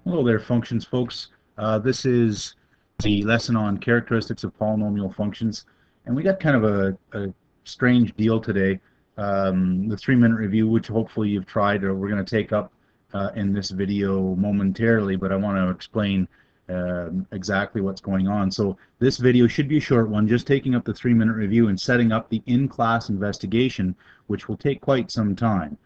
Hello there, functions folks. This is the lesson on characteristics of polynomial functions, and we got kind of a strange deal today. The 3-minute review, which hopefully you've tried or we're going to take up in this video momentarily, but I want to explain exactly what's going on. So this video should be a short one, just taking up the 3-minute review and setting up the in-class investigation, which will take quite some time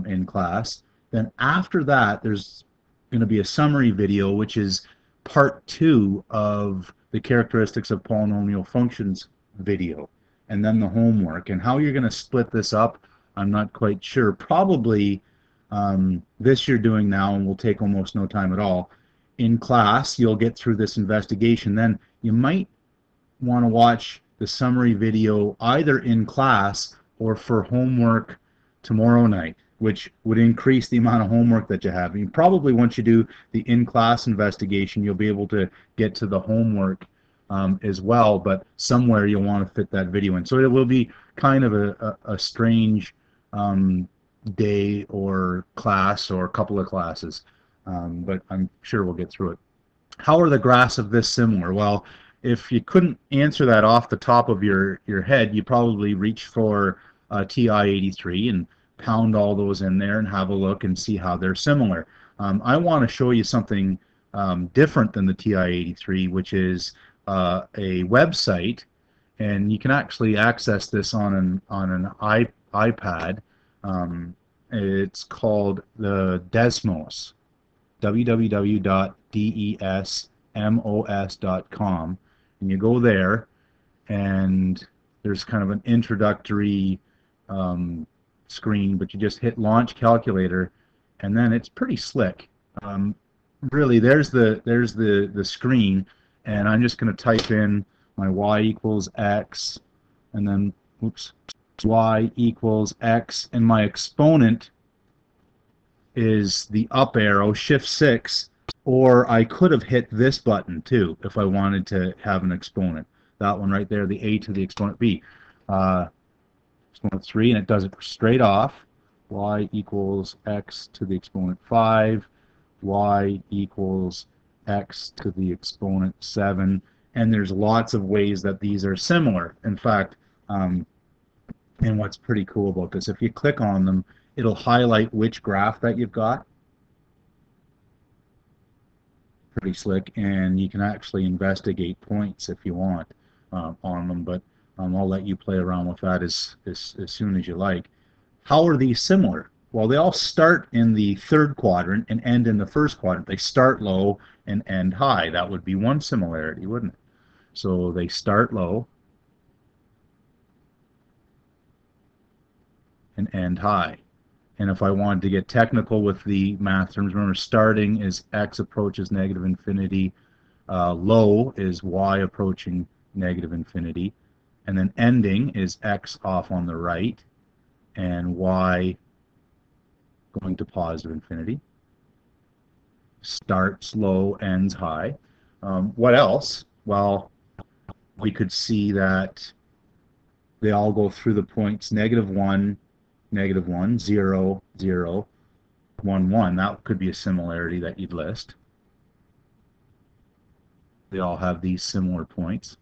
in class. Then after that, there's going to be a summary video, which is part 2 of the characteristics of polynomial functions video, and then the homework. And how you're going to split this up, I'm not quite sure. Probably this you're doing now and will take almost no time at all. In class, you'll get through this investigation. Then you might want to watch the summary video either in class or for homework tomorrow night, which would increase the amount of homework that you have. And probably once you do the in-class investigation, you'll be able to get to the homework as well, but somewhere you'll want to fit that video in. So it will be kind of a strange day or class or a couple of classes, but I'm sure we'll get through it. How are the graphs of this similar? Well, if you couldn't answer that off the top of your head, you probably reach for TI-83 and pound all those in there and have a look and see how they're similar. I want to show you something different than the TI-83, which is a website, and you can actually access this on an iPad. It's called the Desmos, www.desmos.com, and you go there, and there's kind of an introductory screen, but you just hit launch calculator, and then it's pretty slick. Really, there's the screen, and I'm just going to type in my y equals x, and then y equals x, and my exponent is the up arrow, shift 6, or I could have hit this button too if I wanted to have an exponent. That one right there, the a to the exponent b. Exponent 3, and it does it straight off. Y equals x to the exponent 5, y equals x to the exponent 7, and there's lots of ways that these are similar. In fact, and what's pretty cool about this, if you click on them, it'll highlight which graph that you've got. Pretty slick, and you can actually investigate points if you want on them, but I'll let you play around with that as soon as you like. How are these similar? Well, they all start in the third quadrant and end in the first quadrant. They start low and end high. That would be one similarity, wouldn't it? So they start low and end high. And if I wanted to get technical with the math terms, remember starting is x approaches negative infinity, low is y approaching negative infinity, and then ending is x off on the right and y going to positive infinity. Starts low, ends high. What else? Well, we could see that they all go through the points -1, -1, 0, 0, 1, 1. That could be a similarity that you'd list. They all have these similar points.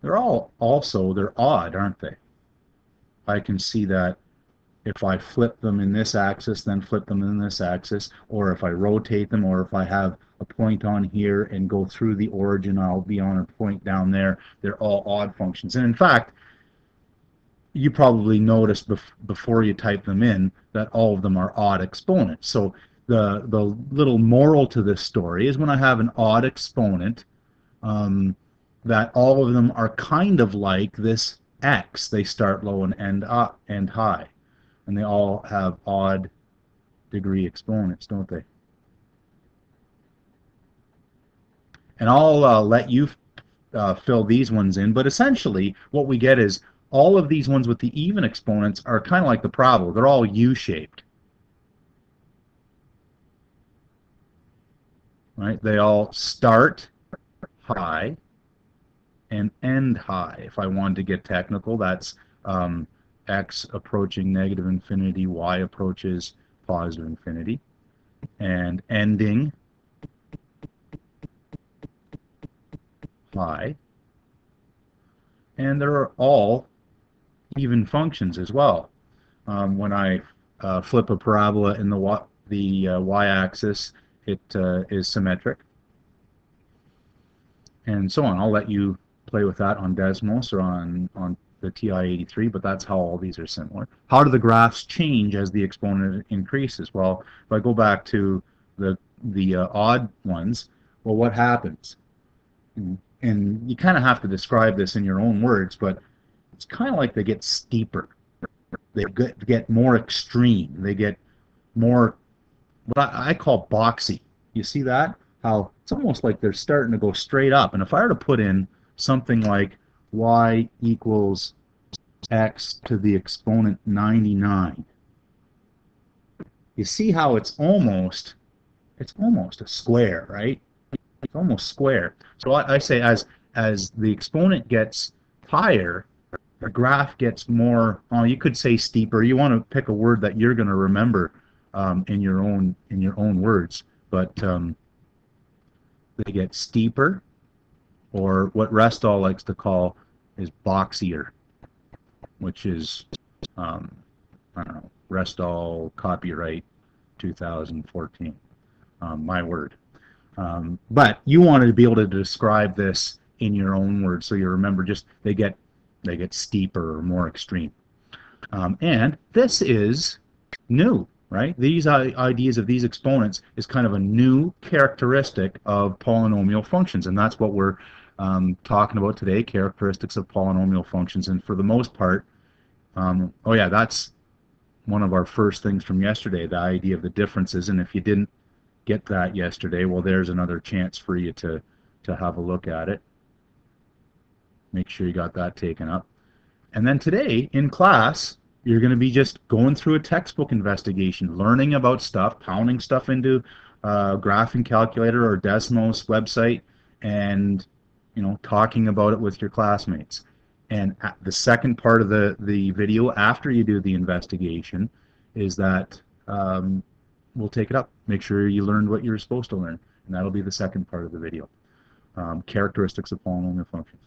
They're all also, they're odd, aren't they? I can see that if I flip them in this axis, then flip them in this axis, or if I rotate them, or if I have a point on here and go through the origin, I'll be on a point down there. They're all odd functions. And in fact, you probably noticed before you type them in that all of them are odd exponents. So the little moral to this story is when I have an odd exponent, that all of them are kind of like this x. They start low and end up and high, and they all have odd degree exponents, don't they? And I'll let you fill these ones in, but essentially what we get is all of these ones with the even exponents are kind of like the parabola. They're all U-shaped. Right? They all start high and end high. If I wanted to get technical, that's x approaching negative infinity, y approaches positive infinity, and ending high. And they're all even functions as well. When I flip a parabola in the y-axis, it is symmetric, and so on. I'll let you play with that on Desmos or on the TI-83, but that's how all these are similar. How do the graphs change as the exponent increases? Well, if I go back to the odd ones, well, what happens? And you kind of have to describe this in your own words, but it's kind of like they get steeper. They get more extreme. They get more what I call boxy. You see that? How it's almost like they're starting to go straight up. And if I were to put in something like y equals x to the exponent 99, you see how it's almost a square, right? It's almost square. So I say as the exponent gets higher, the graph gets more, oh, you could say steeper. You want to pick a word that you're going to remember in your own words, but they get steeper, or what Restall likes to call is boxier, which is I don't know, Restall copyright 2014, my word. But you wanted to be able to describe this in your own words, so you remember just they get steeper or more extreme. And this is new, right? These ideas of these exponents is kind of a new characteristic of polynomial functions, and that's what we're talking about today, characteristics of polynomial functions. And for the most part, oh yeah, that's one of our first things from yesterday, the idea of the differences. And if you didn't get that yesterday, well, there's another chance for you to have a look at it. Make sure you got that taken up. And then today in class, you're going to be just going through a textbook investigation, learning about stuff, pounding stuff into graphing calculator or Desmos website, and talking about it with your classmates. And the second part of the video after you do the investigation is that we'll take it up. Make sure you learned what you're supposed to learn, and that'll be the second part of the video. Characteristics of polynomial functions.